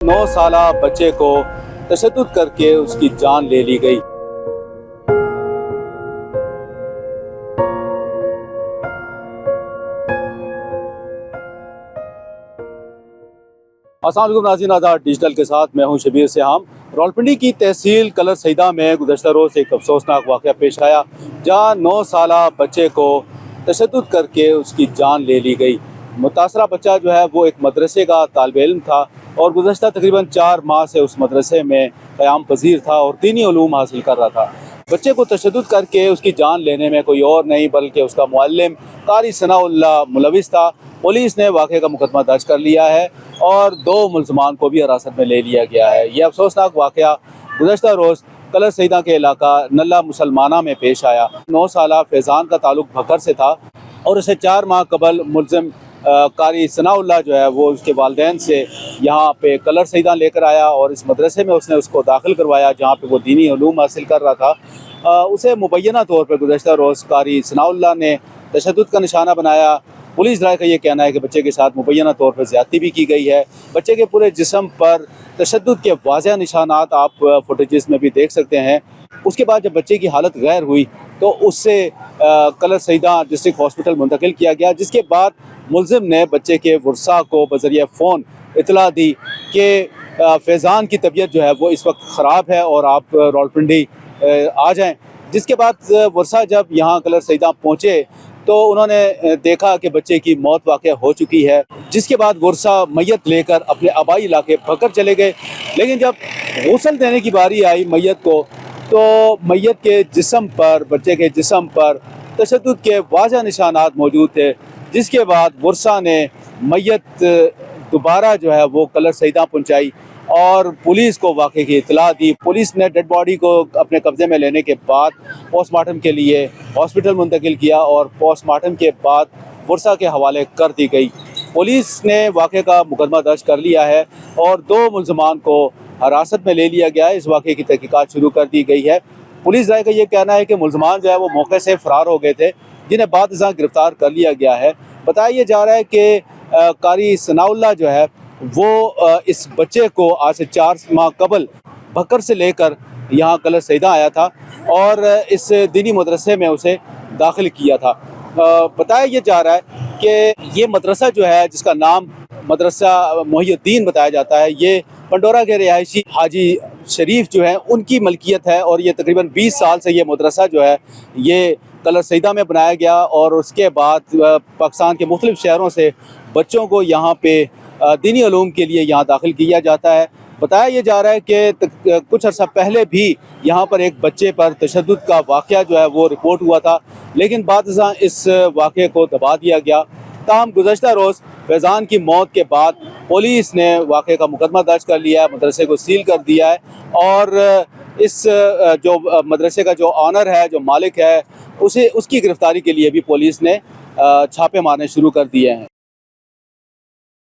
9 साला बच्चे को तशद्दुद करके उसकी जान ले ली गई। अस्सलाम वालेकुम नाज़रीन, आज़ाद डिजिटल के साथ मैं हूं शबीर सिहाम। रावलपिंडी की तहसील कलर सईदा में गुज़श्ता रोज़ एक अफसोसनाक वाक़या पेश आया, जहां 9 साला बच्चे को तशद्दुद करके उसकी जान ले ली गई। मुतासरा बच्चा जो है वो एक मदरसे का तालिब इल्म था और गुज़श्ता तकरीबन 4 माह से उस मदरसे में क़याम पज़ीर था और दीनी उलूम हासिल कर रहा था। बच्चे को तशद्दुद करके उसकी जान लेने में कोई और नहीं बल्कि उसका मुअल्लिम कारी सनाउल्लाह मुलविस था। पुलिस ने वाक़े का मुकदमा दर्ज कर लिया है और 2 मुल्ज़मान को भी हिरासत में ले लिया गया है। यह अफसोसनाक वाक़या गुज़श्ता रोज़ कलर सईदा के इलाका नल्ला मुसलमाना में पेश आया। 9 साला फैज़ान का ताल्लुक भकर से था और उसे 4 माह कबल मुल्ज़िम कारी सनाउल्लाह जो है वो उसके वालिदैन से यहाँ पे कलर सईदा लेकर आया और इस मदरसे में उसने उसको दाखिल करवाया जहाँ पे वो दीनी उलूम हासिल कर रहा था। उसे मुबैना तौर पर गुज़श्ता रोज़ कारी सनाउल्लाह ने तशद्दुद का निशाना बनाया। पुलिस राय का ये कहना है कि बच्चे के साथ मुबैना तौर पर ज़्यादती भी की गई है। बच्चे के पूरे जिस्म पर तशद्दुद के वाज़ेह निशानात आप फुटेजेस में भी देख सकते हैं। उसके बाद जब बच्चे की हालत गैर हुई तो उससे कलर सईदा डिस्ट्रिक्ट हॉस्पिटल मुंतकिल किया गया, जिसके बाद मुल्ज़िम ने बच्चे के वर्सा को बज़रिया फ़ोन इतला दी कि फैज़ान की तबीयत जो है वो इस वक्त ख़राब है और आप रावलपिंडी आ जाएं। जिसके बाद वर्सा जब यहाँ कलर सईदा पहुँचे तो उन्होंने देखा कि बच्चे की मौत वाक़या हो चुकी है। जिसके बाद वर्सा मैयत लेकर अपने आबाई इलाके भकर चले गए। लेकिन जब गुस्ल देने की बारी आई मैयत को तो मैयत के जिस्म पर, बच्चे के जिस्म पर तशद्दुद के वाज़ेह निशानात मौजूद थे। जिसके बाद वर्सा ने मैयत दोबारा जो है वो कलर सईदा पहुँचाई और पुलिस को वाक़े की इतला दी। पुलिस ने डेड बॉडी को अपने कब्ज़े में लेने के बाद पोस्टमार्टम के लिए हॉस्पिटल मुंतकिल किया और पोस्टमार्टम के बाद वर्सा के हवाले कर दी गई। पुलिस ने वाक़े का मुकदमा दर्ज कर लिया है और 2 मुल्ज़मान को हिरासत में ले लिया गया है। इस वाक़े की तहकीकात शुरू कर दी गई है। पुलिस राय का ये कहना है कि मुल्ज़मान जो है वो मौके से फ़रार हो गए थे, जिन्हें बाद अज़ां गिरफ़्तार कर लिया गया है। बताया ये जा रहा है कि कारी सनाउल्लाह जो है वो इस बच्चे को आज से 4 माह कबल भकर से लेकर यहाँ कलर सईदा आया था और इस दीनी मदरसे में उसे दाखिल किया था। बताया ये जा रहा है कि ये मदरसा जो है जिसका नाम मदरसा मोहिउद्दीन बताया जाता है, ये पंडोरा के रिहायशी हाजी शरीफ जो है उनकी मलकियत है और ये तकरीबन 20 साल से ये मदरसा जो है ये कलर सईदा में बनाया गया और उसके बाद पाकिस्तान के मुख्तलिफ शहरों से बच्चों को यहाँ पे दीनी उलूम के लिए यहाँ दाखिल किया जाता है। बताया ये जा रहा है कि कुछ अर्सा पहले भी यहाँ पर एक बच्चे पर तशद्दुद का वाक़या जो है वो रिपोर्ट हुआ था, लेकिन बाद अज़ां इस वाक़े को दबा दिया गया। ताहम गुज़श्ता रोज़ फैज़ान की मौत के बाद पुलिस ने वाक़े का मुकदमा दर्ज कर लिया है, मदरसे को सील कर दिया है और इस जो मदरसे का जो ऑनर है, जो मालिक है, उसकी गिरफ़्तारी के लिए भी पुलिस ने छापे मारने शुरू कर दिए हैं।